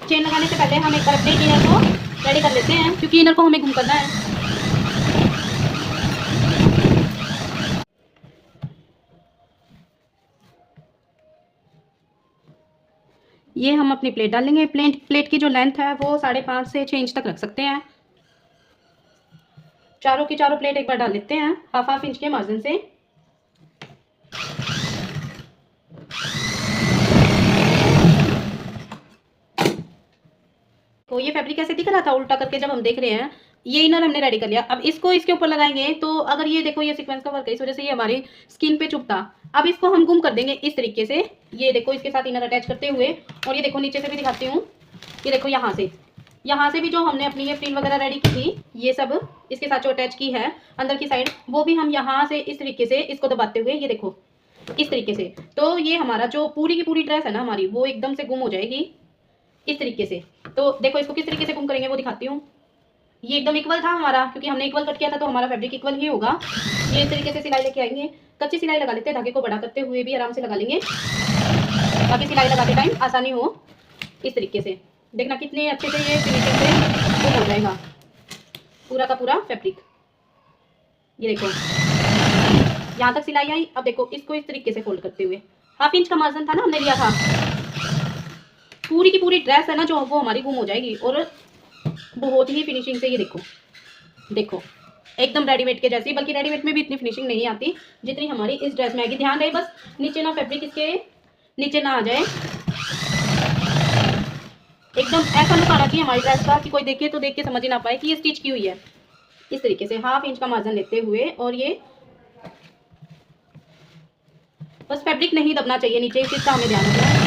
Chain लगाने से पहले हम एक बार अपने इनर को रेडी कर लेते हैं, क्योंकि इनर को हमें गुम करना है। ये हम अपनी प्लेट डालेंगे। प्लेट की जो लेंथ है वो 5.5 से 6 इंच तक रख सकते हैं। चारों की चारों प्लेट एक बार डाल लेते हैं हाफ इंच के मार्जिन से। तो ये फैब्रिक कैसे दिख रहा था उल्टा करके जब हम देख रहे हैं, ये इनर हमने रेडी कर लिया। अब इसको इसके ऊपर लगाएंगे तो अगर ये देखो ये सीक्वेंस का वर्क है, इस वजह से ये हमारी स्किन पे चुभता। अब इसको हम गुम कर देंगे इस तरीके से। ये देखो इसके साथ इनर अटैच करते हुए, और ये देखो नीचे से भी दिखाती हूँ। ये देखो यहाँ से भी जो हमने अपनी ये फ्रिल वगैरह रेडी की थी, ये सब इसके साथ जो अटैच की है अंदर की साइड, वो भी हम यहाँ से इस तरीके से इसको दबाते हुए, ये देखो इस तरीके से, तो ये हमारा जो पूरी की पूरी ड्रेस है ना हमारी, वो एकदम से गुम हो जाएगी इस तरीके से। तो देखो इसको किस तरीके से गुम करेंगे वो दिखाती हूँ। ये एकदम इक्वल था हमारा, क्योंकि हमने इक्वल कट किया था तो हमारा फैब्रिक इक्वल ही होगा। ये इस तरीके से सिलाई लेके आएंगे। कच्ची सिलाई लगा लेते हैं, धागे को बड़ा करते हुए भी आराम से लगा लेंगे ताकि सिलाई लगाते टाइम आसानी हो। इस तरीके से देखना कितने अच्छे से ये फिनिशिंग से गुम हो जाएगा पूरा का पूरा फैब्रिक। ये देखो यहाँ तक सिलाई आई। अब देखो इसको इस तरीके से फोल्ड करते हुए, हाफ इंच का मार्जिन था ना हमने लिया था, पूरी की पूरी ड्रेस है ना जो वो हमारी गुम हो जाएगी। और बहुत ही फिनिशिंग से, ये देखो देखो एकदम रेडीमेड के जैसी, बल्कि रेडीमेड में भी इतनी फिनिशिंग नहीं आती जितनी हमारी इस ड्रेस में आएगी। ध्यान रहे बस नीचे ना फैब्रिक इसके नीचे ना आ जाए, एकदम ऐसा लुक आना चाहिए हमारी ड्रेस का कि कोई देखे तो देख के समझ ही ना पाए कि ये स्टिच की हुई है। इस तरीके से हाफ इंच का मार्जिन लेते हुए, और ये बस फैब्रिक नहीं दबना चाहिए नीचे, इस चीज़ का हमें ध्यान रखना है।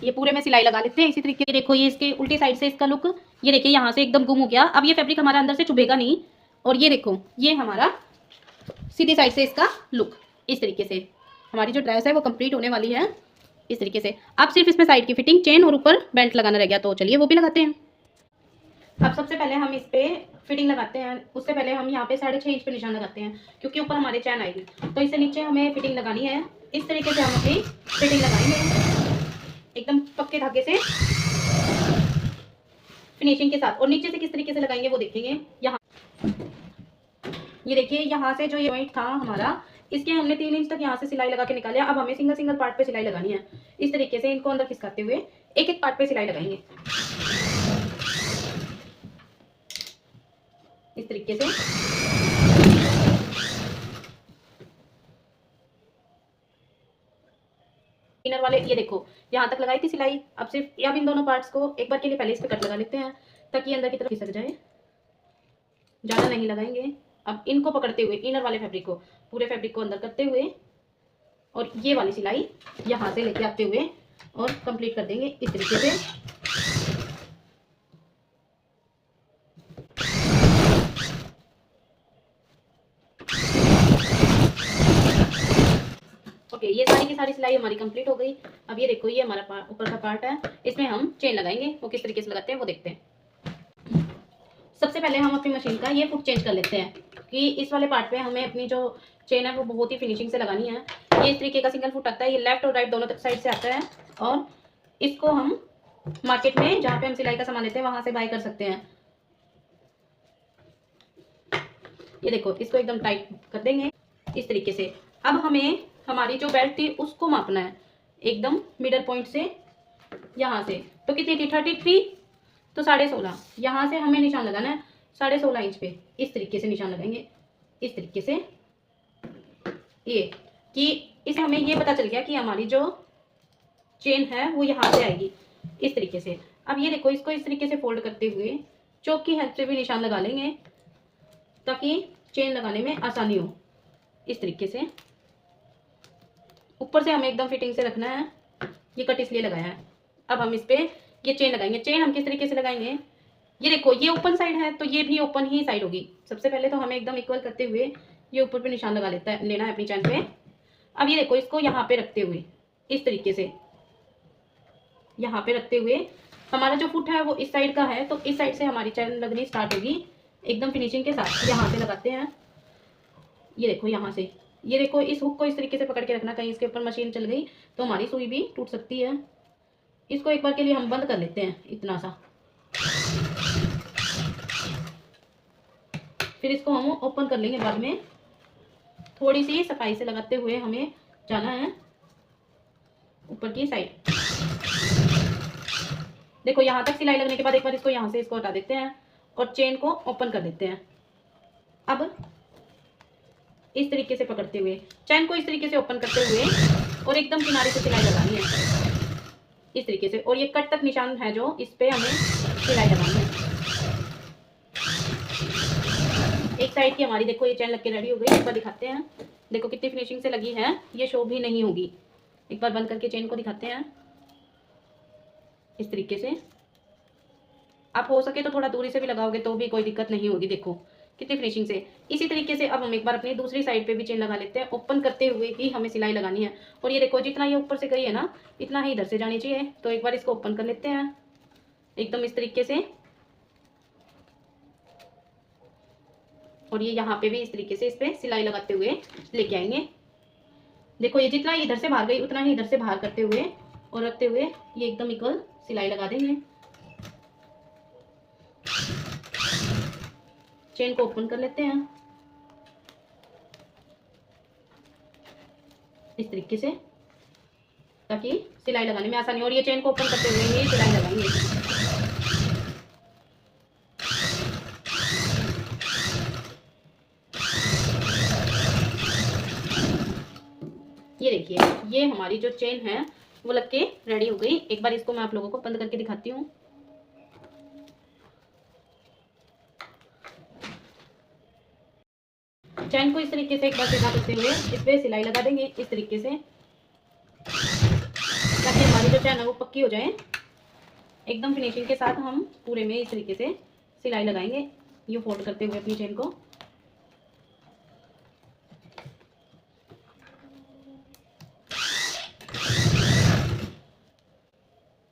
ये पूरे में सिलाई लगा लेते हैं इसी तरीके से। देखो ये इसके उल्टी साइड से इसका लुक, ये देखिए यहाँ से एकदम गुम हो गया। अब ये फैब्रिक हमारा अंदर से चुभेगा नहीं। और ये देखो ये हमारा सीधी साइड से इसका लुक, इस तरीके से हमारी जो ड्रेस है वो कंप्लीट होने वाली है इस तरीके से। अब सिर्फ इसमें साइड की फिटिंग, चेन और ऊपर बेल्ट लगाना रह गया, तो चलिए वो भी लगाते हैं। अब सबसे पहले हम इस पे फिटिंग लगाते हैं। उससे पहले हम यहाँ पे 6.5 इंच पे निशान लगाते हैं, क्योंकि ऊपर हमारे चैन आएगी, तो इससे नीचे हमें फिटिंग लगानी है। इस तरीके से हम अपनी फिटिंग लगाएंगे एकदम पक्के धागे से फिनिशिंग के साथ। और नीचे से किस तरीके से लगाएंगे वो देखेंगे। यहाँ ये देखिए यहाँ से जो ये पॉइंट था हमारा, इसके हमने 3 इंच तक यहाँ से सिलाई लगा के निकाले। अब हमें सिंगल सिंगल पार्ट पे सिलाई लगानी है। इस तरीके से इनको अंदर खिसकाते हुए एक एक पार्ट पे सिलाई लगाएंगे इस तरीके से। इनर वाले ये देखो यहाँ तक लगाई थी सिलाई। अब सिर्फ अब इन दोनों पार्ट्स को एक बार के लिए पहले इस पे कट लगा लेते हैं ताकि अंदर की तरफ खिसक जाए, ज़्यादा नहीं लगाएंगे। अब इनको पकड़ते हुए इनर वाले फैब्रिक को, पूरे फैब्रिक को अंदर करते हुए, और ये वाली सिलाई यहाँ से लेके आते हुए और कंप्लीट कर देंगे इस तरीके से। ओके ये सारी की सारी सिलाई हमारी कंप्लीट हो गई। अब ये देखो ये हमारा ऊपर का पार्ट है, इसमें हम चेन लगाएंगे। वो किस तरीके से लगाते हैं वो देखते हैं। सबसे पहले हम अपनी मशीन का ये हुक चेंज कर लेते हैं कि इस वाले पार्ट पे हमें अपनी जो चेन है वो बहुत ही फिनिशिंग से लगानी है। ये इस तरीके का सिंगल फुट आता है, ये लेफ्ट और राइट दोनों साइड से आता है। और इसको हम मार्केट में जहाँ पे हम सिलाई का सामान लेते हैं वहां से बाय कर सकते हैं। ये देखो इसको एकदम टाइट कर देंगे इस तरीके से। अब हमें हमारी जो बेल्ट थी उसको मापना है एकदम मिडल पॉइंट से, यहाँ से। तो कितनी थी 33, तो 16.5 यहाँ से हमें निशान लगाना है 16.5 इंच पे। इस तरीके से निशान लगाएंगे इस तरीके से। ये कि इससे हमें ये पता चल गया कि हमारी जो चेन है वो यहाँ से आएगी इस तरीके से। अब ये देखो इसको इस तरीके से फोल्ड करते हुए चौक की हेल्प से भी निशान लगा लेंगे ताकि चेन लगाने में आसानी हो इस तरीके से। ऊपर से हमें एकदम फिटिंग से रखना है, ये कट इसलिए लगाया है। अब हम इस पे ये चेन लगाएंगे। चेन हम किस तरीके से लगाएंगे, ये देखो ये ओपन साइड है तो ये भी ओपन ही साइड होगी। सबसे पहले तो हमें एकदम इक्वल करते हुए ये ऊपर पे निशान लगा लेना है अपनी चैन पे। अब ये देखो इसको यहाँ पे रखते हुए इस तरीके से, यहाँ पे रखते हुए हमारा जो फुट है वो इस साइड का है, तो इस साइड से हमारी चैन लगनी स्टार्ट होगी एकदम फिनिशिंग के साथ। यहाँ से लगाते हैं, ये देखो यहाँ से, ये देखो इस हुक को इस तरीके से पकड़ के रखना, कहीं इसके ऊपर मशीन चल गई तो हमारी सुई भी टूट सकती है। इसको एक बार के लिए हम बंद कर लेते हैं इतना सा, फिर इसको हम ओपन कर लेंगे बाद में। थोड़ी सी सफाई से लगाते हुए हमें जाना है ऊपर की साइड। देखो यहाँ तक सिलाई लगने के बाद एक बार इसको यहाँ से इसको हटा देते हैं और चेन को ओपन कर देते हैं। अब इस तरीके से पकड़ते हुए चेन को इस तरीके से ओपन करते हुए और एकदम किनारे से सिलाई लगानी है इस तरीके से, और ये कट तक निशान है जो इस पे हमें सिलाई लगानी है। एक साइड की हमारी देखो ये चेन लग के रेडी हो गई। एक बार दिखाते हैं, देखो कितनी फिनिशिंग से लगी है, ये शो भी नहीं होगी। एक बार बंद करके चेन को दिखाते हैं इस तरीके से। आप हो सके तो थोड़ा दूरी से भी लगाओगे तो भी कोई दिक्कत नहीं होगी। देखो कितनी फिनिशिंग से। इसी तरीके से अब हम एक बार अपनी दूसरी साइड पे भी चेन लगा लेते हैं। ओपन करते हुए ही हमें सिलाई लगानी है, और ये देखो जितना ये ऊपर से गई है ना इतना ही इधर से जानी चाहिए। तो एक बार इसको ओपन कर लेते हैं एकदम इस तरीके से, और ये यहाँ पे भी इस तरीके से इस पे सिलाई लगाते हुए लेके आएंगे। देखो ये जितना इधर से बाहर गई उतना ही इधर से बाहर करते हुए और रखते हुए ये एकदम इक्वल सिलाई लगा देंगे। चेन को ओपन कर लेते हैं इस तरीके से, ताकि सिलाई लगाने में आसानी हो। और ये चेन को ओपन करते हुए ही सिलाई लगाएंगे। ये देखिए ये हमारी जो चेन है वो लग के रेडी हो गई। एक बार इसको मैं आप लोगों को बंद करके दिखाती हूँ। चैन को इस तरीके से एक बार सीधा करते हुए इस पे सिलाई लगा देंगे इस तरीके से, ताकि हमारी जो चैन है वो पक्की हो जाए। एकदम फिनिशिंग के साथ हम पूरे में इस तरीके से सिलाई लगाएंगे, ये फोल्ड करते हुए अपनी चेन को।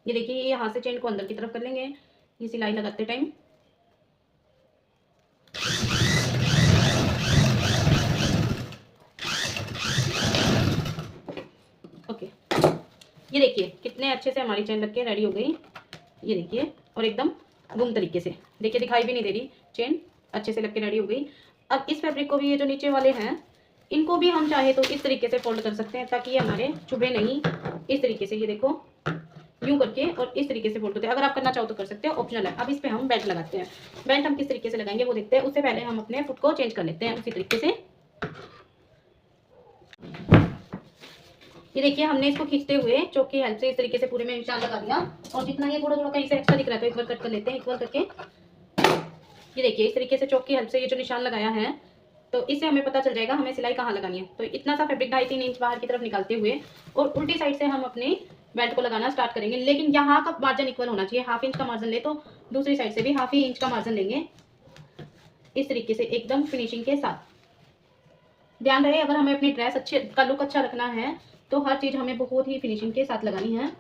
ये देखिए यहाँ से चेन को अंदर की तरफ कर लेंगे ये सिलाई लगाते टाइम। ओके, ये देखिए कितने अच्छे से हमारी चेन लग के रेडी हो गई। ये देखिए, और एकदम गुम तरीके से, देखिए दिखाई भी नहीं दे रही, चेन अच्छे से लग के रेडी हो गई। अब इस फैब्रिक को भी ये जो नीचे वाले हैं इनको भी हम चाहे तो इस तरीके से फोल्ड कर सकते हैं ताकि ये हमारे चुभे नहीं। इस तरीके से ये देखो यूं करके और इस तरीके से फोल्ड करते हैं। अगर आप करना चाहो तो कर सकते हो, ऑप्शनल है। अब इस पे हम बेल्ट लगाते हैं। बेल्ट हम किस तरीके से लगाएंगे वो देखते हैं। उससे पहले हम अपने फुट को चेंज कर लेते हैं उसी तरीके से। ये देखिए हमने इसको खींचते हुए चौक की हेल्प से इस तरीके से पूरे में निशान लगा दिया, और जितना ये थोड़ा थोड़ा कहीं से एक्स्ट्रा दिख रहा है तो एक बार कट कर लेते हैं इक्वल करके। ये देखिए इस तरीके से चौक की हेल्प से ये जो निशान लगाया है तो इससे हमें पता चल जाएगा हमें सिलाई कहाँ लगानी है। तो इतना सा फैब्रिक 2.5-3 इंच बाहर की तरफ निकालते हुए और उल्टी साइड से हम अपनी बेल्ट को लगाना स्टार्ट करेंगे। लेकिन यहाँ का मार्जिन इक्वल होना चाहिए। 1/2 इंच का मार्जिन ले तो दूसरी साइड से भी 1/2 इंच का मार्जिन लेंगे इस तरीके से एकदम फिनिशिंग के साथ। ध्यान रहे अगर हमें अपनी ड्रेस अच्छे का लुक अच्छा रखना है तो हर चीज हमें बहुत ही फिनिशिंग के साथ लगानी है।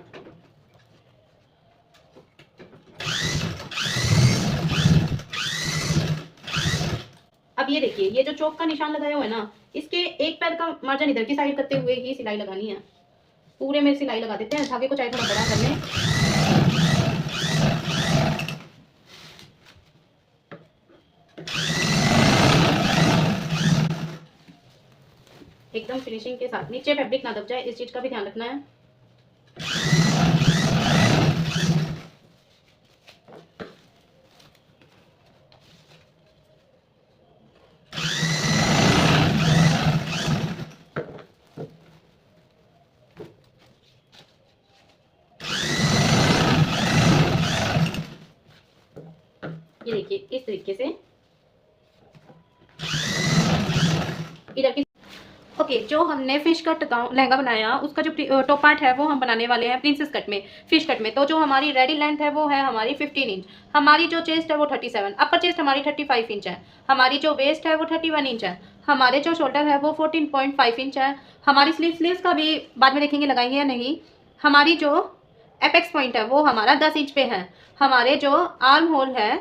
अब ये देखिए ये जो चौक का निशान लगाया हुआ है ना इसके एक पैर का मार्जिन इधर की साइड करते हुए ही सिलाई लगानी है। पूरे में सिलाई लगा देते हैं, धागे को चाहे थोड़ा बड़ा कर लें। एकदम फिनिशिंग के साथ, नीचे फैब्रिक ना दब जाए इस चीज का भी ध्यान रखना है। ये देखिए इस तरीके से इधर की। ओके, जो हमने फिश कट लहंगा बनाया उसका जो टॉप पार्ट है वो हम बनाने वाले हैं प्रिंसेस कट में, फिश कट में। तो जो हमारी रेडी लेंथ है वो है हमारी 15 इंच। हमारी जो चेस्ट है वो 37, अपर चेस्ट हमारी 35 इंच है। हमारी जो वेस्ट है वो 31 इंच है। हमारे जो शोल्डर है वो 14.5 इंच है। हमारी स्लीव्स का भी बाद में देखेंगे लगाएंगे या नहीं। हमारी जो एपेक्स पॉइंट है वो हमारा 10 इंच पे है। हमारे जो आर्म होल है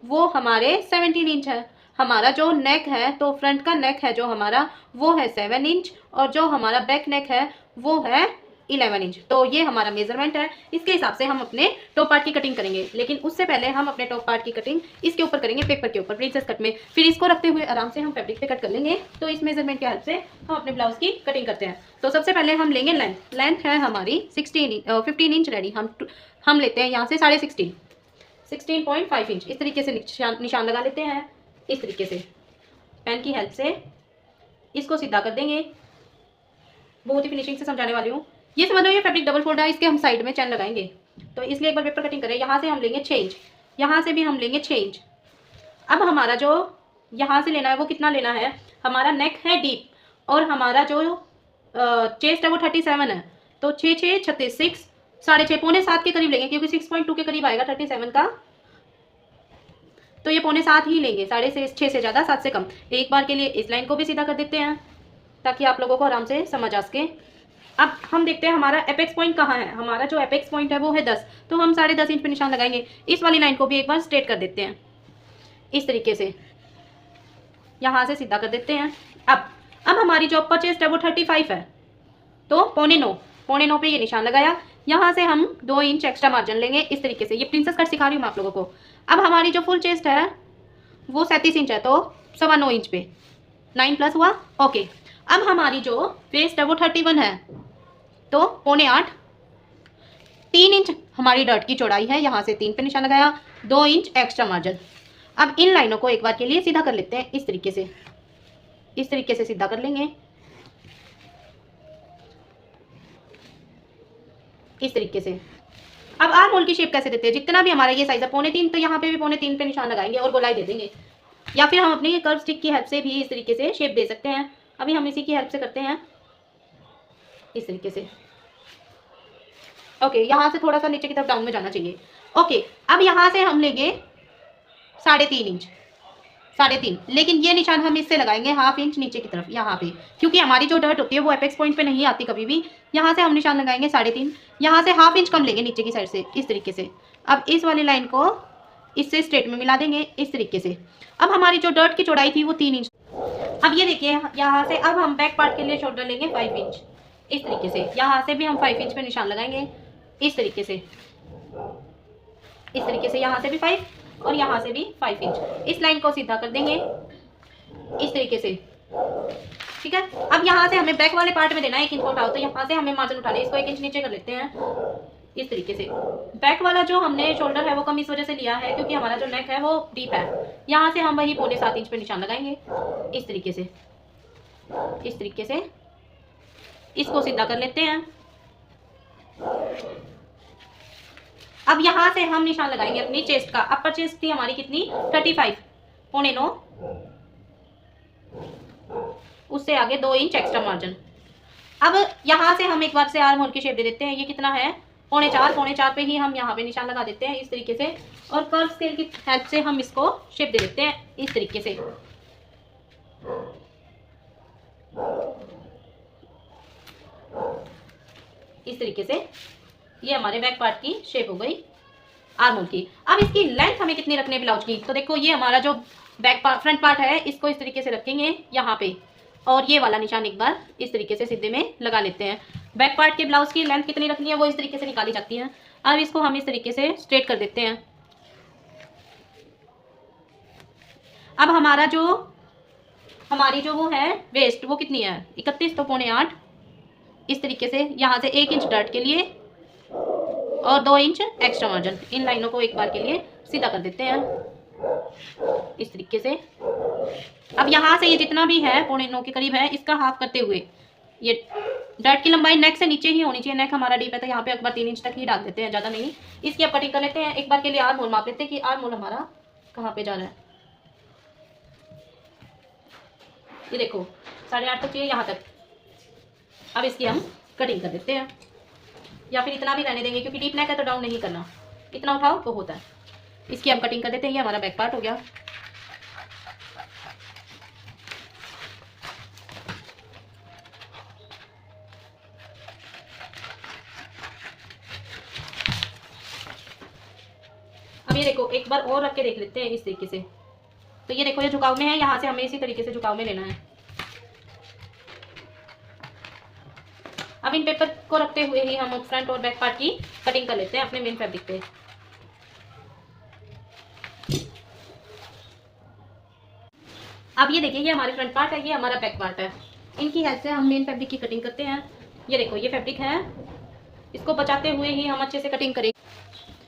वो हमारे 17 इंच है। हमारा जो नेक है तो फ्रंट का नेक है जो हमारा वो है 7 इंच, और जो हमारा बैक नेक है वो है 11 इंच। तो ये हमारा मेजरमेंट है, इसके हिसाब से हम अपने टॉप पार्ट की कटिंग करेंगे। लेकिन उससे पहले हम अपने टॉप पार्ट की कटिंग इसके ऊपर करेंगे, पेपर के ऊपर, प्रिंसेस कट में। फिर इसको रखते हुए आराम से हम फैब्रिक पे कट कर लेंगे। तो इस मेजरमेंट की हेल्प से हम अपने ब्लाउज की कटिंग करते हैं। तो सबसे पहले हम लेंगे लेंथ। लेंथ है हमारी 15 इंच रेडी। हम लेते हैं यहाँ से 16.5 इंच। इस तरीके से निशान लगा लेते हैं। इस तरीके से पेन की हेल्प से इसको सीधा कर देंगे। बहुत ही फिनिशिंग से समझाने वाली हूँ। ये समझ लो ये फैब्रिक डबल फोल्ड है, इसके हम साइड में चैन लगाएंगे। तो इसलिए एक बार पेपर कटिंग करें। यहाँ से हम लेंगे 6 इंच, यहाँ से भी हम लेंगे 6 इंच। अब हमारा जो यहाँ से लेना है वो कितना लेना है, हमारा नेक है डीप और हमारा जो चेस्ट है वो 37 है। तो 6 6 36, 6.5 पौने 7 के करीब लेंगे, क्योंकि 6.2 के करीब आएगा 37 का। तो ये पौने 7 ही लेंगे, 6.5 से ज़्यादा, 7 से कम। एक बार के लिए इस लाइन को भी सीधा कर देते हैं ताकि आप लोगों को आराम से समझ आ सके। अब हम देखते हैं हमारा एपेक्स पॉइंट कहाँ है। हमारा जो एपेक्स पॉइंट है वो है 10, तो हम 10.5 इंच पे निशान लगाएंगे। इस वाली लाइन को भी एक बार स्ट्रेट कर देते हैं, इस तरीके से यहाँ से सीधा कर देते हैं। अब हमारी जो अपर चेस्ट है वो 35 है, तो पौने 9 पे ये निशान लगाया। यहाँ से हम 2 इंच एक्स्ट्रा मार्जिन लेंगे, इस तरीके से। ये प्रिंसेस कट सिखा रही हूँ मैं आप लोगों को। अब हमारी जो फुल चेस्ट है वो 37 इंच है, तो 9.25 इंच पे 9 प्लस हुआ, ओके। अब हमारी जो वेस्ट है वो 31 है, तो पौने 8। 3 इंच हमारी डर्ट की चौड़ाई है, यहाँ से 3 पे निशान लगाया, 2 इंच एक्स्ट्रा मार्जिन। अब इन लाइनों को एक बार के लिए सीधा कर लेते हैं, इस तरीके से। इस तरीके से सीधा कर लेंगे, इस तरीके से। अब आर्म होल की शेप कैसे देते हैं, जितना भी हमारा ये साइज है 3.25, तो यहाँ पे भी 3.25 पे निशान लगाएंगे और गोलाई दे देंगे। या फिर हम अपनी कर्व स्टिक की हेल्प से भी इस तरीके से शेप दे सकते हैं। अभी हम इसी की हेल्प से करते हैं, इस तरीके से। ओके, यहाँ से थोड़ा सा नीचे की तरफ डाउन में जाना चाहिए। ओके, अब यहाँ से हम लेंगे 3.5 इंच, 3.5। लेकिन ये निशान हम इससे लगाएंगे 1/2 इंच नीचे की तरफ, यहाँ पे, क्योंकि हमारी जो डर्ट होती है वो एपेक्स पॉइंट पे नहीं आती कभी भी। यहाँ से हम निशान लगाएंगे 3.5, यहाँ से 1/2 इंच कम लेंगे नीचे की साइड से, इस तरीके से। अब इस वाली लाइन को इससे स्ट्रेट में मिला देंगे, इस तरीके से। अब हमारी जो डर्ट की चौड़ाई थी वो 3 इंच। अब ये देखिए यहाँ से अब हम बैक पार्ट के लिए शोल्डर लेंगे 5 इंच, इस तरीके से। यहाँ से भी हम 5 इंच पे निशान लगाएंगे, इस तरीके से। इस तरीके से यहाँ से भी 5 और यहाँ से भी 5 इंच। इस लाइन को सीधा कर देंगे, इस तरीके से, ठीक है। अब यहाँ से हमें बैक वाले पार्ट में देना है 1 इंच को उठाओ, तो यहाँ से हमें मार्जिन उठा लें, इसको 1 इंच नीचे कर लेते हैं, इस तरीके से। बैक वाला जो हमने शोल्डर है वो कम इस वजह से लिया है क्योंकि हमारा जो नेक है वो डीप है। यहाँ से हम वही पौने 7 इंच पे निशान लगाएंगे, इस तरीके से। इस तरीके से इसको सीधा कर लेते हैं। अब यहाँ से हम निशान लगाएंगे अपनी चेस्ट का। अपर चेस्ट थी हमारी कितनी, 35, पौने 9, उससे आगे 2 इंच एक्स्ट्रा मार्जिन। अब यहाँ से हम एक बार से आर्म होल की शेप दे देते हैं। ये कितना है, पौने 4 पे ही हम यहाँ पे निशान लगा देते हैं, इस तरीके से। और कर्व स्केल की हेल्प से हम इसको शेप दे देते हैं, इस तरीके से। इस तरीके से ये हमारे बैक पार्ट की शेप हो गई आर्म होल की। अब इसकी लेंथ हमें कितनी रखनी है ब्लाउज की, तो देखो ये हमारा जो बैक पार्ट फ्रंट पार्ट है इसको इस तरीके से रखेंगे यहाँ पे, और ये वाला निशान एक बार इस तरीके से सीधे में लगा लेते हैं। बैक पार्ट के ब्लाउज की लेंथ कितनी रखनी है वो इस तरीके से निकाली जाती है। अब इसको हम इस तरीके से स्ट्रेट कर देते हैं। अब हमारी जो वो है वेस्ट वो कितनी है, 31, तो पौने 8, इस तरीके से। यहाँ से 1 इंच डर्ट के लिए और 2 इंच एक्स्ट्रा मार्जिन। इन लाइनों को एक बार के लिए सीधा कर देते हैं, इस तरीके से। अब यहाँ से ये जितना भी है पौने 9 के करीब है, इसका हाफ करते हुए ये डर्ट की लंबाई नेक से नीचे ही होनी चाहिए। नेक हमारा डीप है तो यहाँ पे एक बार 3 इंच तक ही डाल देते हैं, ज़्यादा नहीं। इसकी अब कटिंग कर लेते हैं। एक बार के लिए आर्म होल माप लेते हैं कि आर्म होल हमारा कहाँ पे जा रहा है। ये देखो 8.5 तक चाहिए, यहाँ तक। अब इसकी हम कटिंग कर देते हैं, या फिर इतना भी रहने देंगे क्योंकि डीप नेक है तो डाउन नहीं करना, इतना उठाओ तो होता है। इसकी हम कटिंग कर देते हैं। ये हमारा बैक पार्ट हो गया। अब ये देखो एक बार और रख के देख लेते हैं, इस तरीके से। तो ये देखो ये झुकाव में है, यहाँ से हमें इसी तरीके से झुकाव में लेना है। अब इन पेपर को रखते हुए ही हम फ्रंट और बैक पार्ट की कटिंग कर लेते हैं अपने मेन फैब्रिक पे। अब ये देखिए, ये हमारे फ्रंट पार्ट है, ये हमारा बैक पार्ट है। इनकी हेल्प से हम मेन फैब्रिक की कटिंग करते हैं। ये देखो, ये फैब्रिक है, इसको बचाते हुए ही हम अच्छे से कटिंग करेंगे।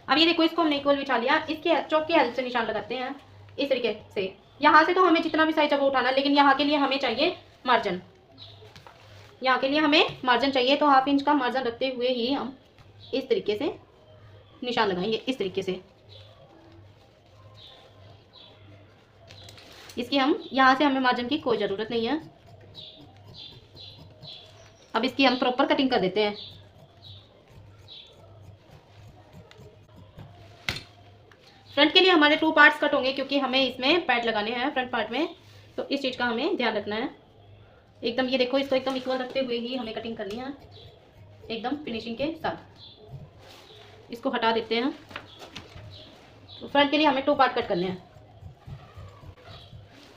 अब ये देखो, इसको हमने इक्वल बिछा लिया। इसके चौक की हेल्प से निशान लगाते हैं इस तरीके से। यहाँ से तो हमें जितना भी साइज है वो उठाना, लेकिन यहाँ के लिए हमें चाहिए मार्जिन। यहाँ के लिए हमें मार्जिन चाहिए, तो 1/2 इंच का मार्जिन रखते हुए ही हम इस तरीके से निशान लगाएंगे। इस तरीके से इसकी हम यहाँ से हमें मार्जिन की कोई ज़रूरत नहीं है। अब इसकी हम प्रॉपर कटिंग कर देते हैं। फ्रंट के लिए हमारे 2 पार्ट्स कट होंगे, क्योंकि हमें इसमें पैड लगाने हैं फ्रंट पार्ट में, तो इस चीज़ का हमें ध्यान रखना है एकदम। ये देखो, इसको एकदम इक्वल रखते हुए ही हमें कटिंग करनी है, एकदम फिनिशिंग के साथ। इसको हटा देते हैं। तो फ्रंट के लिए हमें 2 पार्ट कट करने हैं।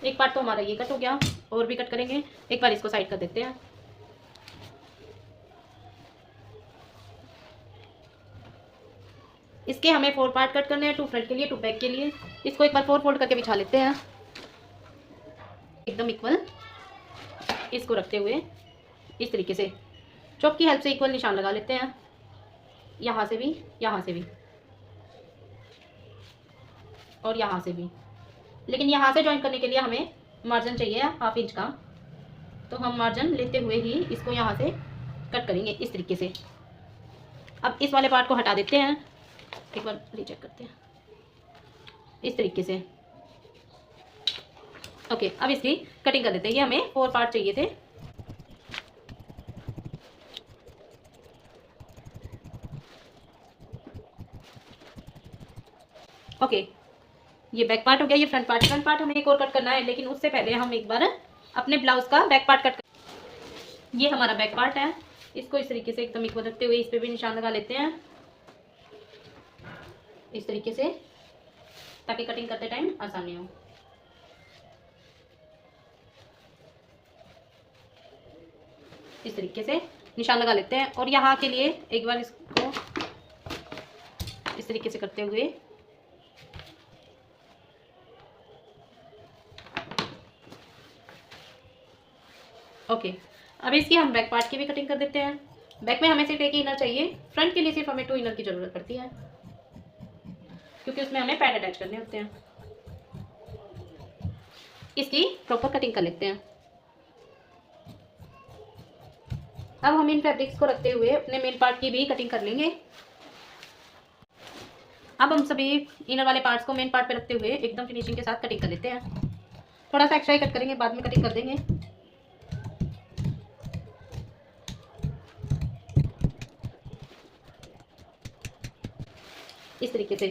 एक पार्ट तो हमारा ये कट हो गया, और भी कट करेंगे। एक बार इसको साइड कर देते हैं। इसके हमें 4 पार्ट कट करने हैं, 2 फ्रंट के लिए, 2 बैक के लिए। इसको एक बार 4 फोल्ड करके बिछा लेते हैं एकदम इक्वल, इसको रखते हुए इस तरीके से चॉक की हेल्प से इक्वल निशान लगा लेते हैं। यहाँ से भी, यहाँ से भी, और यहाँ से भी। लेकिन यहाँ से ज्वाइन करने के लिए हमें मार्जिन चाहिए 1/2 इंच का, तो हम मार्जिन लेते हुए ही इसको यहाँ से कट करेंगे इस तरीके से। अब इस वाले पार्ट को हटा देते हैं, एक बार रीचेक करते हैं इस तरीके से। ओके, अब इसकी कटिंग कर देते हैं। ये हमें 4 पार्ट चाहिए थे। ओके, ये बैक पार्ट हो गया, ये फ्रंट पार्ट। फ्रंट पार्ट हमें एक और कट करना है, लेकिन उससे पहले हम एक बार अपने ब्लाउज का बैक पार्ट कट कर। ये हमारा बैक पार्ट है, इसको इस तरीके से एकदम इक्वल रखते हुए इस पे भी निशान लगा लेते हैं इस तरीके से, ताकि कटिंग करते टाइम आसानी हो। इस तरीके से निशान लगा लेते हैं, और यहाँ के लिए एक बार इसको इस तरीके से करते हुए ओके। अब इसकी हम बैक पार्ट की भी कटिंग कर देते हैं। बैक में हमें सिर्फ एक ही इनर चाहिए, फ्रंट के लिए सिर्फ हमें 2 इनर की ज़रूरत पड़ती है, क्योंकि उसमें हमें पैड अटैच करने होते हैं। इसकी प्रॉपर कटिंग कर लेते हैं। अब हम इन फैब्रिक्स को रखते हुए अपने मेन पार्ट की भी कटिंग कर लेंगे। अब हम सभी इनर वाले पार्ट्स को मेन पार्ट पे रखते हुए एकदम फिनिशिंग के साथ कटिंग कर लेते हैं। थोड़ा सा एक्स्ट्रा ही कट करेंगे, बाद में कटिंग कर देंगे। इस तरीके से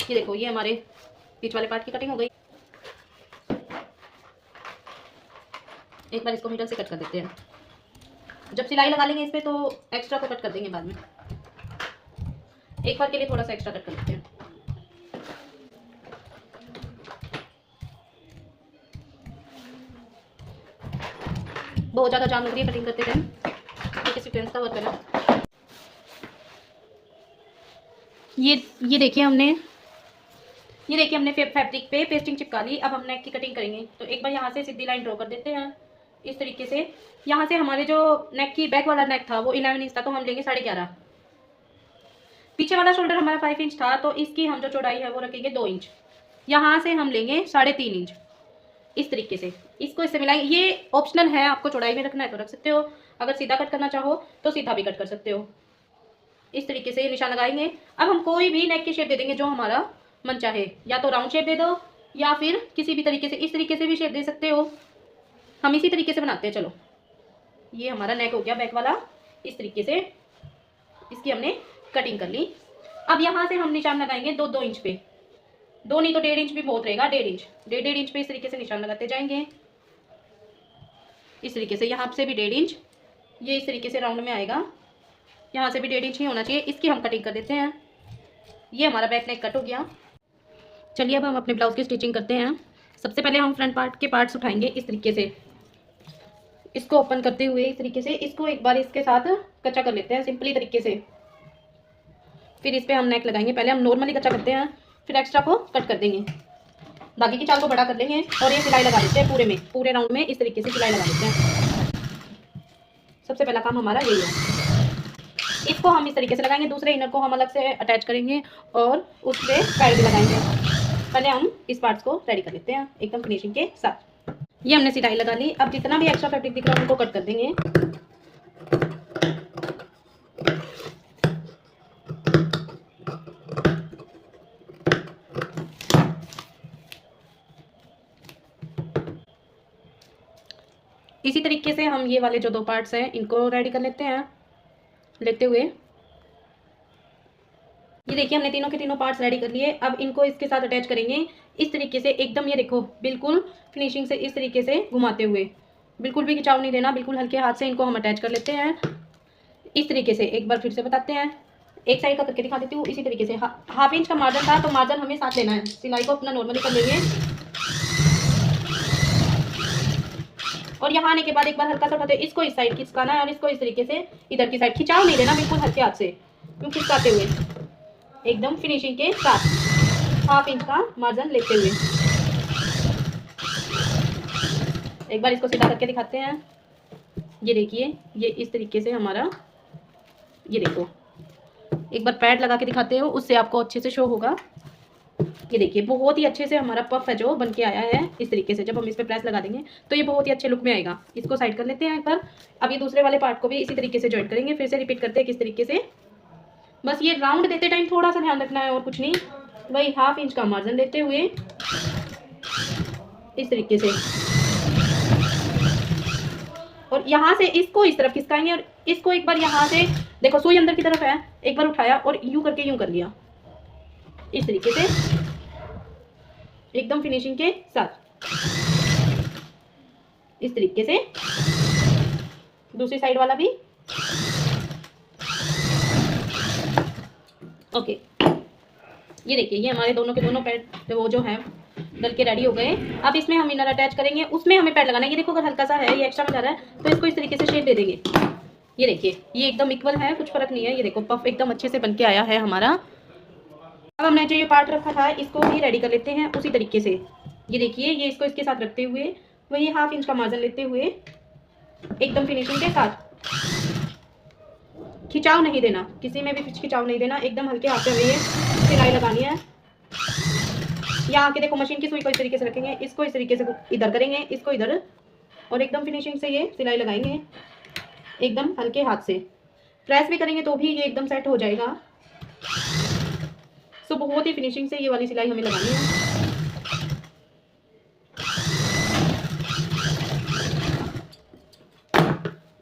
ये देखो, ये हमारे बीच वाले पार्ट की कटिंग हो गई। एक बार इसको मिडल से कट कर देते हैं। जब सिलाई लगा लेंगे इस पे, तो एक्स्ट्रा को कट कर देंगे बाद में। एक बार के लिए थोड़ा सा एक्स्ट्रा कट कर लेते हैं। बहुत ज़्यादा जान लग रही है कटिंग करते टाइम, क्योंकि सीक्वेंस का वर्क है ना। ये देखिए हमने फैब्रिक पे पेस्टिंग चिपका ली। अब हम नेक की कटिंग करेंगे, तो एक बार यहाँ से सीधी लाइन ड्रॉ कर देते हैं इस तरीके से। यहाँ से हमारे जो नेक की बैक वाला नेक था वो 11 इंच था, तो हम लेंगे 11.5। पीछे वाला शोल्डर हमारा 5 इंच था, तो इसकी हम जो चौड़ाई है वो रखेंगे 2 इंच। यहाँ से हम लेंगे 3.5 इंच इस तरीके से। इसको इससे मिलाएंगे। ये ऑप्शनल है, आपको चौड़ाई में रखना है तो रख सकते हो, अगर सीधा कट करना चाहो तो सीधा भी कट कर सकते हो। इस तरीके से ये निशान लगाएंगे। अब हम कोई भी नेक की शेप दे देंगे जो हमारा मन चाहे, या तो राउंड शेप दे दो या फिर किसी भी तरीके से, इस तरीके से भी शेप दे सकते हो। हम इसी तरीके से बनाते हैं। चलो, ये हमारा नेक हो गया बैक वाला। इस तरीके से इसकी हमने कटिंग कर ली। अब यहाँ से हम निशान लगाएंगे 2-2 इंच पे, 2 नहीं तो 1.5 इंच भी बहुत रहेगा। 1.5 इंच, 1.5 इंच पे इस तरीके से निशान लगाते जाएंगे। इस तरीके से यहाँ से भी 1.5 इंच, ये इस तरीके से राउंड में आएगा। यहाँ से भी 1.5 इंच ही होना चाहिए। इसकी हम कटिंग कर देते हैं। ये हमारा बैक नेक कट हो गया। चलिए अब हम अपने ब्लाउज की स्टिचिंग करते हैं। सबसे पहले हम फ्रंट पार्ट के पार्ट्स उठाएंगे इस तरीके से, इसको ओपन करते हुए इस तरीके से इसको एक बार इसके साथ कच्चा कर लेते हैं सिंपली तरीके से। फिर इस पर हम नेक लगाएंगे। पहले हम नॉर्मली कच्चा करते हैं, फिर एक्स्ट्रा को कट कर देंगे, धागे की चाल को बड़ा कर लेंगे और ये सिलाई लगा देते हैं पूरे में, पूरे राउंड में इस तरीके से सिलाई लगा देते हैं। सबसे पहला काम हमारा यही है। इसको हम इस तरीके से लगाएंगे, दूसरे इनर को हम अलग से अटैच करेंगे और उस पर पैड भी लगाएंगे। पहले हम इस पार्ट्स को रेडी कर लेते हैं एकदम फिनिशिंग के साथ। ये हमने सिलाई लगा ली। अब जितना भी एक्स्ट्रा फैब्रिक दिख रहा है उनको कट कर देंगे। इसी तरीके से हम ये वाले जो 2 पार्ट्स हैं इनको रेडी कर लेते हैं। लेते हुए ये देखिए हमने तीनों के तीनों पार्ट्स रेडी कर लिए। अब इनको इसके साथ अटैच करेंगे इस तरीके से एकदम, ये देखो बिल्कुल फिनिशिंग से इस तरीके से घुमाते हुए, बिल्कुल भी खिंचाव नहीं देना, बिल्कुल हल्के हाथ से इनको हम अटैच कर लेते हैं इस तरीके से। एक बार फिर से बताते हैं, एक साइड का करके दिखा देती हूँ। इसी तरीके से हाफ इंच का मार्जिन था तो मार्जिन हमें साथ लेना है, सिलाई को अपना नॉर्मली कर लेंगे और यहाँ आने के बाद एक बार हल्का सा उठाते हैं, इसको इस साइड खिसकाना है और इसको इस तरीके से इधर की साइड, खिंचाव नहीं देना, बिल्कुल हल्के हाथ से यूँ खिसकाते हुए एकदम फिनिशिंग के साथ हाफ इंच का मार्जिन लेते हुए। एक बार इसको सीधा करके दिखाते हैं। ये देखिए ये इस तरीके से हमारा, ये देखो एक बार पैड लगा के दिखाते हो, उससे आपको अच्छे से शो होगा। ये देखिए बहुत ही अच्छे से हमारा पफ है जो बन के आया है इस तरीके से। जब हम इस पर प्रेस लगा देंगे तो ये बहुत ही अच्छे लुक में आएगा। इसको साइड कर लेते हैं एक बार। अब ये दूसरे वाले पार्ट को भी इसी तरीके से जॉइंट करेंगे। फिर से रिपीट करते हैं किस तरीके से। बस ये राउंड देते टाइम थोड़ा सा ध्यान रखना है और कुछ नहीं, वही हाफ इंच का मार्जिन लेते हुए इस तरीके से, और यहाँ से इसको इस तरफ खिसकाएंगे और इसको एक बार यहाँ से देखो सुई अंदर की तरफ है, एक बार उठाया और यूं करके यूं कर लिया इस तरीके से एकदम फिनिशिंग के साथ। इस तरीके से दूसरी साइड वाला भी। ओके ये देखिए ये हमारे दोनों के दोनों पैड वो जो है डल के रेडी हो गए। अब इसमें हम इनर अटैच करेंगे, उसमें हमें पैड लगाना है। ये देखो अगर हल्का सा है, ये एक्स्ट्रा में जा रहा है तो इसको इस तरीके से शेप दे देंगे। ये देखिए ये एकदम इक्वल है, कुछ फर्क नहीं है। ये देखो पफ एकदम अच्छे से बन के आया है हमारा। अब हमने जो ये पार्ट रखा था इसको भी रेडी कर लेते हैं उसी तरीके से। ये देखिए ये इसको इसके साथ रखते हुए वही हाफ इंच का मार्जिन लेते हुए एकदम फिनिशिंग के साथ, खिंचाव नहीं देना, किसी में भी खिंचाव नहीं देना, एकदम हल्के हाथ से हमें सिलाई लगानी है। यहाँ आके देखो मशीन की सुई को इस तरीके से रखेंगे, इसको इस तरीके से इधर करेंगे, इसको इधर, और एकदम फिनिशिंग से ये सिलाई लगाएंगे एकदम हल्के हाथ से। प्रेस भी करेंगे तो भी ये एकदम सेट हो जाएगा। सो बहुत ही फिनिशिंग से ये वाली सिलाई हमें लगानी है।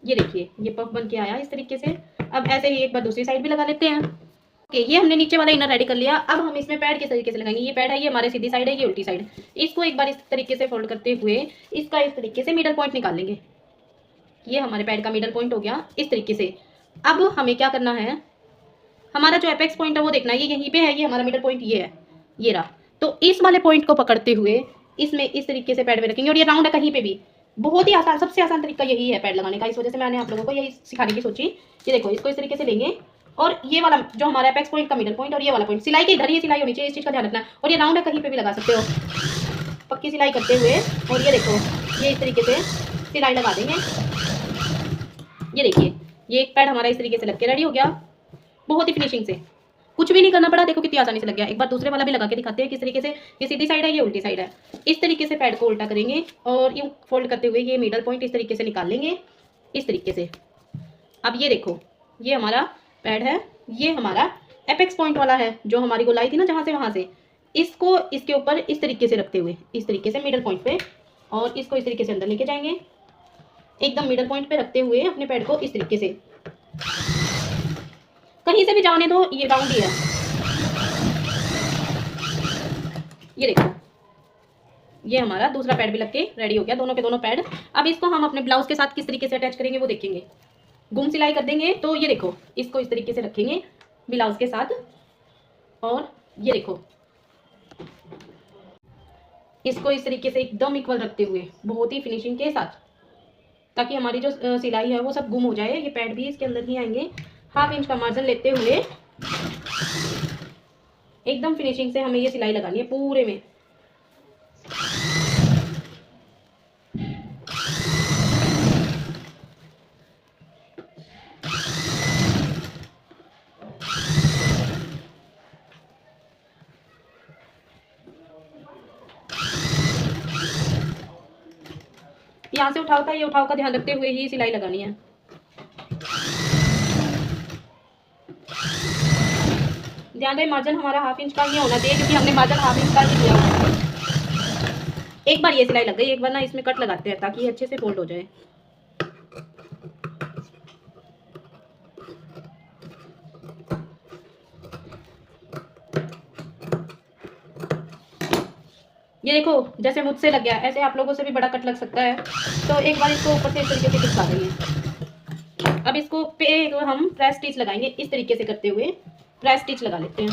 ये देखिए ये पफ बन के आया इस तरीके से। अब ऐसे ही एक बार दूसरी साइड भी लगा लेते हैं। ओके ये हमने नीचे वाला इनर रेडी कर लिया। अब हम इसमें पैड किस तरीके से लगाएंगे। ये पैड है, ये हमारे सीधी साइड है, ये उल्टी साइड। इसको एक बार इस तरीके से फोल्ड करते हुए इसका इस तरीके से मिडल पॉइंट निकाल लेंगे। ये हमारे पैड का मिडल पॉइंट हो गया इस तरीके से। अब हमें क्या करना है, हमारा जो एपेक्स पॉइंट है वो देखना है, ये यहीं पे है, ये हमारा मिडल पॉइंट ये है, ये रहा। तो इस वाले पॉइंट को पकड़ते हुए इसमें इस तरीके से पैड में रखेंगे। और ये राउंड है कहीं पे भी, बहुत ही आसान, सबसे आसान तरीका यही है पैड लगाने का। इस वजह से मैंने आप लोगों को यही सिखाने की सोची। ये देखो इसको इस तरीके से लेंगे और ये वाला जो हमारा एपेक्स पॉइंट का मिडल पॉइंट और ये वाला पॉइंट, सिलाई के इधर ये सिलाई होनी चाहिए, इस चीज़ का ध्यान रखना है। और ये राउंड है कहीं पे भी लगा सकते हो, पक्की सिलाई करते हुए। और ये देखो ये इस तरीके से सिलाई लगा देंगे। ये देखिए ये एक पैड हमारा इस तरीके से लग के रेडी हो गया, बहुत ही फिनिशिंग से, कुछ भी नहीं करना पड़ा। देखो कितनी आसानी से लग गया। एक बार दूसरे वाला भी लगा के दिखाते हैं किस तरीके से। ये सीधी साइड है, ये उल्टी साइड है। इस तरीके से पैड को उल्टा करेंगे और यूँ फोल्ड करते हुए ये मिडल पॉइंट इस तरीके से निकाल लेंगे इस तरीके से। अब ये देखो ये हमारा पैड है, ये हमारा एपेक्स पॉइंट वाला है जो हमारी गोलाई थी ना जहाँ से वहाँ से, इसको इसके ऊपर इस तरीके से रखते हुए इस तरीके से मिडल पॉइंट पे, और इसको इस तरीके से अंदर लेके जाएंगे एकदम मिडल पॉइंट पे रखते हुए अपने पैड को इस तरीके से। कहीं से भी जाने दो, ये राउंड ही है। ये देखो ये हमारा दूसरा पैड भी लग के रेडी हो गया, दोनों के दोनों पैड। अब इसको हम अपने ब्लाउज के साथ किस तरीके से अटैच करेंगे वो देखेंगे। गुम सिलाई कर देंगे। तो ये देखो इसको इस तरीके से रखेंगे ब्लाउज के साथ, और ये देखो इसको इस तरीके से एकदम इक्वल रखते हुए बहुत ही फिनिशिंग के साथ, ताकि हमारी जो सिलाई है वो सब गुम हो जाए। ये पैड भी इसके अंदर ही आएंगे। 1/2 इंच का मार्जिन लेते हुए एकदम फिनिशिंग से हमें ये सिलाई लगानी है पूरे में। यहाँ से उठाव का, ये उठाव का ध्यान रखते हुए ही सिलाई लगानी है। ध्यान रहे मार्जिन हमारा 1/2 इंच का ही होना चाहिए, क्योंकि हमने मार्जिन 1/2 इंच का ही दिया हुआ है। एक बार ये सिलाई लग गई, एक बार ना इसमें कट लगाते हैं ताकि ये अच्छे से फोल्ड हो जाए। ये देखो जैसे मुझसे लग गया, ऐसे आप लोगों से भी बड़ा कट लग सकता है। तो एक बार इसको ऊपर से इस तरीके से चिपका देंगे। अब इसको पे हम प्रेस स्टिच लगाएंगे, इस तरीके से करते हुए प्रेस स्टिच लगा लेते हैं।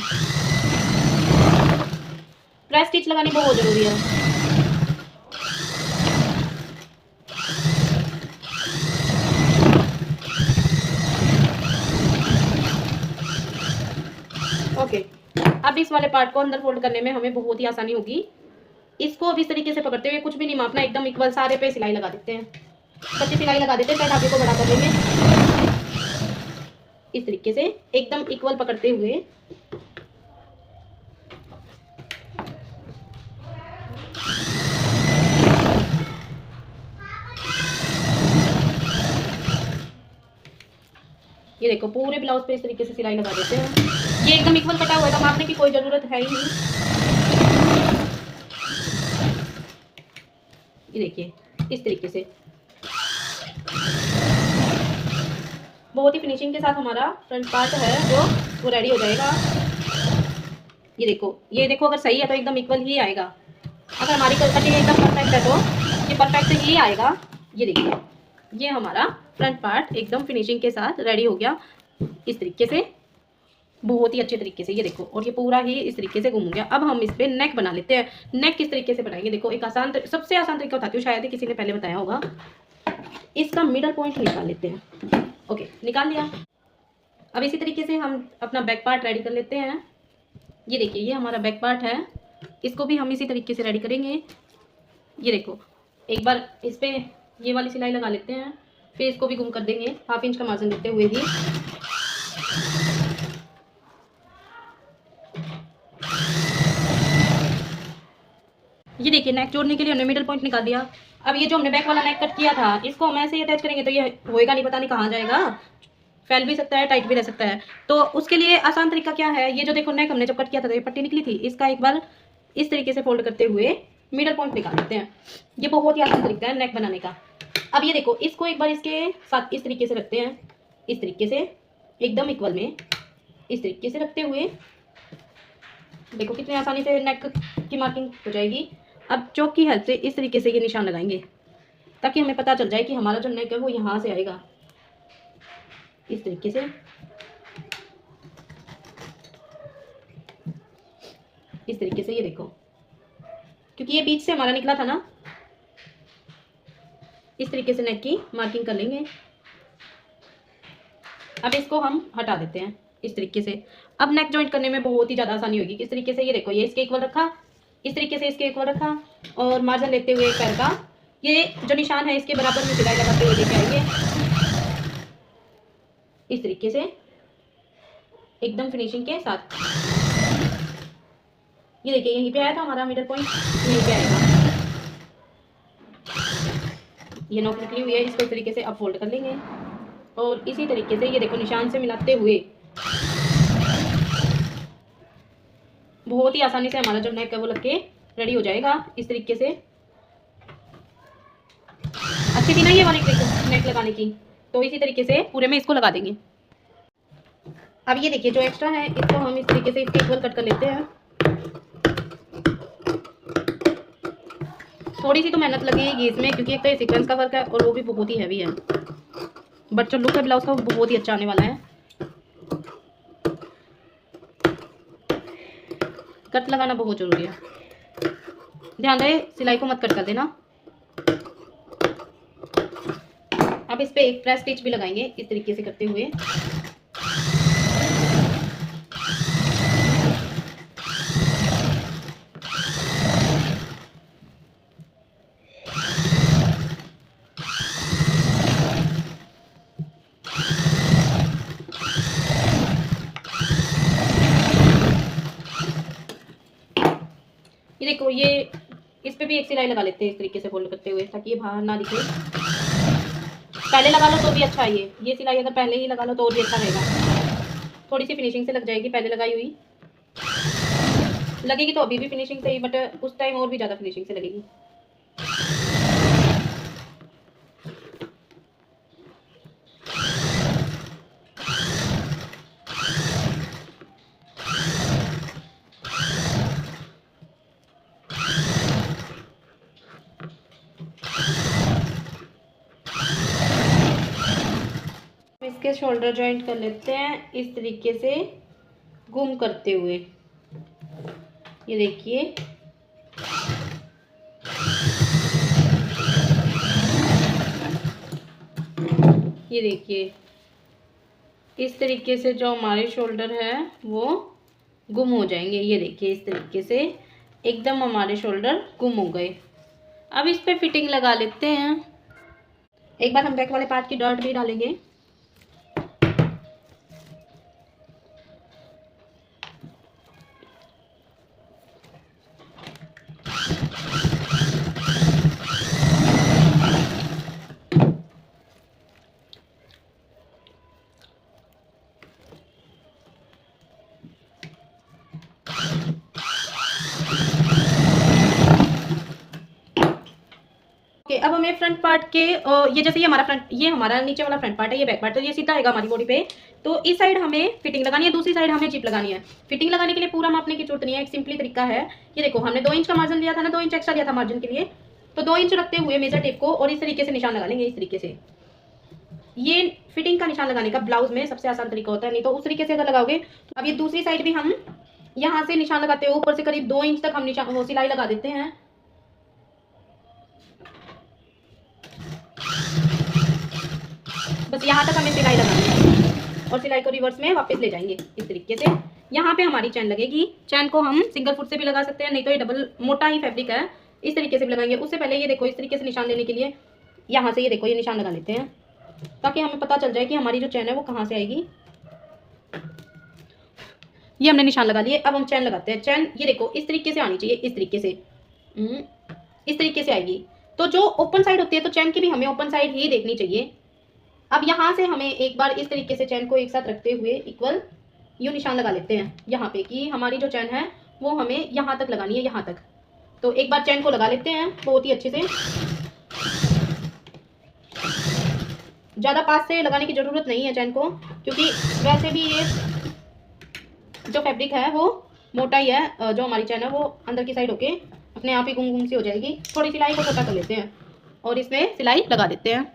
प्रेस स्टिच लगानी बहुत जरूरी है। ओके, अब इस वाले पार्ट को अंदर फोल्ड करने में हमें बहुत ही आसानी होगी। इसको अब इस तरीके से पकड़ते हुए कुछ भी नहीं मापना, एकदम इक्वल सारे पे सिलाई लगा देते हैं। कच्ची सिलाई लगा देते हैं, फिर धागे को बड़ा कर लेंगे। इस तरीके से एकदम इक्वल पकड़ते हुए ये देखो पूरे ब्लाउज पे इस तरीके से सिलाई लगा देते हैं। ये एकदम इक्वल कटा हुआ है, मापने की कोई जरूरत है ही नहीं। ये देखिए इस तरीके से बहुत ही फिनिशिंग के साथ हमारा फ्रंट पार्ट है जो वो रेडी हो जाएगा। ये देखो अगर सही है तो एकदम इक्वल ही आएगा। अगर हमारी कटिंग एकदम परफेक्ट है तो ये परफेक्ट ही आएगा। ये देखिए ये हमारा फ्रंट पार्ट एकदम फिनिशिंग के साथ रेडी हो गया इस तरीके से, बहुत ही अच्छे तरीके से। ये देखो और ये पूरा ही इस तरीके से घूम गया। अब हम इस पे नेक बना लेते हैं। नेक किस तरीके से बनाएंगे, देखो एक सबसे आसान तरीका बताती हूँ, शायद ही किसी ने पहले बताया होगा। इसका मिडल पॉइंट निकाल लेते हैं। ओके, निकाल लिया। अब इसी तरीके से हम अपना बैक पार्ट रेडी कर लेते हैं। ये देखिए ये हमारा बैक पार्ट है, इसको भी हम इसी तरीके से रेडी करेंगे। ये देखो एक बार इस पे ये वाली सिलाई लगा लेते हैं, फिर इसको भी गुम कर देंगे 1/2 इंच का मार्जिन देते हुए ही। ये देखिए नेक जोड़ने के लिए हमने मिडल पॉइंट निकाल दिया। अब ये जो हमने बैक वाला नेक कट किया था इसको हम ऐसे ही अटैच करेंगे तो ये होएगा नहीं, पता नहीं कहाँ जाएगा, फैल भी सकता है, टाइट भी रह सकता है। तो उसके लिए आसान तरीका क्या है, ये जो देखो नेक हमने जब कट किया था तो ये पट्टी निकली थी, इसका एक बार इस तरीके से फोल्ड करते हुए मिडल पॉइंट निकाल देते हैं। ये बहुत ही आसान तरीका है नेक बनाने का। अब ये देखो इसको एक बार इसके साथ इस तरीके से रखते हैं, इस तरीके से एकदम इक्वल में इस तरीके से रखते हुए देखो कितनी आसानी से नेक की मार्किंग हो जाएगी। अब चौक की हेल्प से इस तरीके से ये निशान लगाएंगे ताकि हमें पता चल जाए कि हमारा जो नेक है वो यहाँ से आएगा, इस तरीके से। इस तरीके से ये देखो, क्योंकि ये बीच से हमारा निकला था ना, इस तरीके से नेक की मार्किंग कर लेंगे। अब इसको हम हटा देते हैं इस तरीके से। अब नेक जॉइंट करने में बहुत ही ज़्यादा आसानी होगी। किस तरीके से, ये देखो ये इसके इक्वल रखा, इस तरीके से इसके इक्वल रखा और मार्जिन लेते हुए एक पैर का ये जो निशान है इसके बराबर में सिलाई लगाते हुए लेके आएंगे इस तरीके से एकदम फिनिशिंग के साथ। ये देखिए यहीं पे आया था हमारा मिडल पॉइंट, यहीं पे आएगा। ये नोक निकली हुई है, इसको इस तरीके से अब फोल्ड कर लेंगे और इसी तरीके से ये देखो निशान से मिलाते हुए बहुत ही आसानी से हमारा जो नेक है वो लग के रेडी हो जाएगा इस तरीके से। अच्छी थी ना ये वाली ट्रिक नेक लगाने की, तो इसी तरीके से पूरे में इसको लगा देंगे। अब ये देखिए जो एक्स्ट्रा है इसको हम इस तरीके से इसके इक्वल कट कर लेते हैं। थोड़ी सी तो मेहनत लगेगी इसमें क्योंकि एक तो ये सीक्वेंस का वर्क है और वो भी बहुत ही हैवी है, बट जो लुक है ब्लाउज का वो बहुत ही अच्छा आने वाला है। कट लगाना बहुत जरूरी है। ध्यान रहे सिलाई को मत कट कर देना। अब इस पे एक प्रेस स्टिच भी लगाएंगे इस तरीके से करते हुए। ये देखो, ये इस पे भी एक सिलाई लगा लेते हैं इस तरीके से फोल्ड करते हुए, ताकि ये बाहर ना दिखे। पहले लगा लो तो भी अच्छा है, ये सिलाई अगर पहले ही लगा लो तो और भी अच्छा रहेगा। थोड़ी सी फिनिशिंग से लग जाएगी, पहले लगाई हुई लगेगी तो अभी भी फिनिशिंग से ही, बट उस टाइम और भी ज़्यादा फिनिशिंग से लगेगी। इसके शोल्डर जॉइंट कर लेते हैं इस तरीके से घूम करते हुए। ये देखिए, ये देखिए इस तरीके से जो हमारे शोल्डर है वो गुम हो जाएंगे। ये देखिए इस तरीके से एकदम हमारे शोल्डर गुम हो गए। अब इस पे फिटिंग लगा लेते हैं। एक बार हम बैक वाले पार्ट की डॉट भी डालेंगे। ओके, अब हमें फ्रंट पार्ट के ये जैसे ये हमारा नीचे वाला फ्रंट पार्ट है, ये बैक पार्ट, तो ये सीधा आएगा हमारी बॉडी पे। तो इस साइड हमें फिटिंग लगानी है, दूसरी साइड हमें जिप लगानी है। फिटिंग लगाने के लिए पूरा मापने की जरूरत नहीं है, एक सिंपली तरीका है। ये देखो, हमने 2 इंच का मार्जिन लिया था ना, 2 इंच एक्स्ट्रा लिया था मार्जिन के लिए। तो 2 इंच रखते हुए मेजर टेप को और इस तरीके से निशान लगा लेंगे, इस तरीके से। ये फिटिंग का निशान लगाने का ब्लाउज में सबसे आसान तरीका होता है, नहीं तो उस तरीके से अगर लगाओगे तो। अब ये दूसरी साइड भी हम यहाँ से निशान लगाते हुए ऊपर से करीब 2 इंच तक हम निशान सिलाई लगा देते हैं। बस यहाँ तक हमें सिलाई लगानी है और सिलाई को रिवर्स में वापस ले जाएंगे इस तरीके से। यहाँ पे हमारी चैन लगेगी। चैन को हम सिंगल फुट से भी लगा सकते हैं, नहीं तो ये डबल मोटा ही फैब्रिक है, इस तरीके से भी लगाएंगे। उससे पहले ये देखो, इस तरीके से निशान लेने के लिए यहाँ से ये देखो ये निशान लगा लेते हैं, ताकि हमें पता चल जाए कि हमारी जो चैन है वो कहाँ से आएगी। ये हमने निशान लगा लिए। अब हम चैन लगाते हैं। चैन ये देखो इस तरीके से आनी चाहिए, इस तरीके से, इस तरीके से आएगी। तो जो ओपन साइड होती है तो चैन की भी हमें ओपन साइड ही देखनी चाहिए। अब यहाँ से हमें एक बार इस तरीके से चैन को एक साथ रखते हुए इक्वल यूं निशान लगा लेते हैं यहाँ पे, कि हमारी जो चैन है वो हमें यहाँ तक लगानी है, यहाँ तक। तो एक बार चैन को लगा लेते हैं बहुत ही अच्छे से। ज़्यादा पास से लगाने की ज़रूरत नहीं है चैन को, क्योंकि वैसे भी ये जो फैब्रिक है वो मोटा ही है। जो हमारी चैन है वो अंदर की साइड होके अपने आप ही घूम घूम सी हो जाएगी। थोड़ी सिलाई को छोटा कर लेते हैं और इसमें सिलाई लगा देते हैं।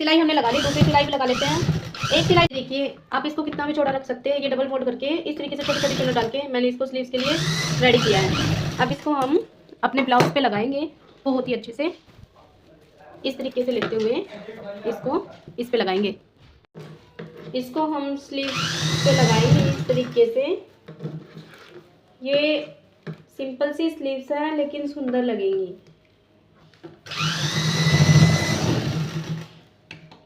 सिलाई हमने लगा ली, दूसरी सिलाई भी लगा लेते हैं। एक सिलाई देखिए, आप इसको कितना भी चौड़ा रख सकते हैं। ये डबल फोल्ड करके इस तरीके से छोटी छोटी चुन्नी डाल के मैंने इसको स्लीव्स के लिए रेडी किया है। अब इसको हम अपने ब्लाउज पे लगाएंगे बहुत ही अच्छे से, इस तरीके से लेते हुए इसको इस पे लगाएंगे। इसको हम स्लीव पे लगाएंगे इस तरीके से। ये सिंपल सी स्लीव्स है लेकिन सुंदर लगेंगी,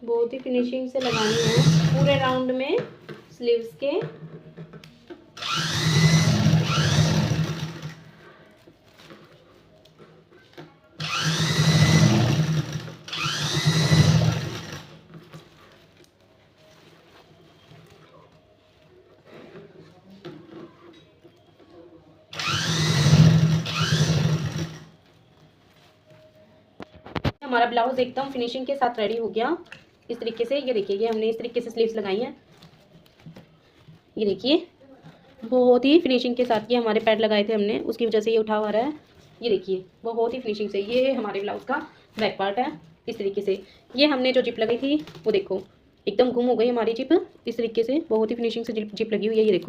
बहुत ही फिनिशिंग से लगानी है पूरे राउंड में स्लीव्स के। हमारा ब्लाउज एकदम फिनिशिंग के साथ रेडी हो गया इस तरीके से। ये देखिए, ये हमने इस तरीके से स्लीव्स लगाई हैं। ये देखिए बहुत ही फिनिशिंग के साथ, ये हमारे पैड लगाए थे हमने, उसकी वजह से ये उठा हुआ रहा है। ये देखिए बहुत ही फिनिशिंग से। ये हमारे ब्लाउज का बैक पार्ट है इस तरीके से। ये हमने जो जिप लगाई थी वो देखो एकदम गुम हो गई हमारी जिप, इस तरीके से बहुत ही फिनिशिंग से जिप लगी हुई है। ये देखो।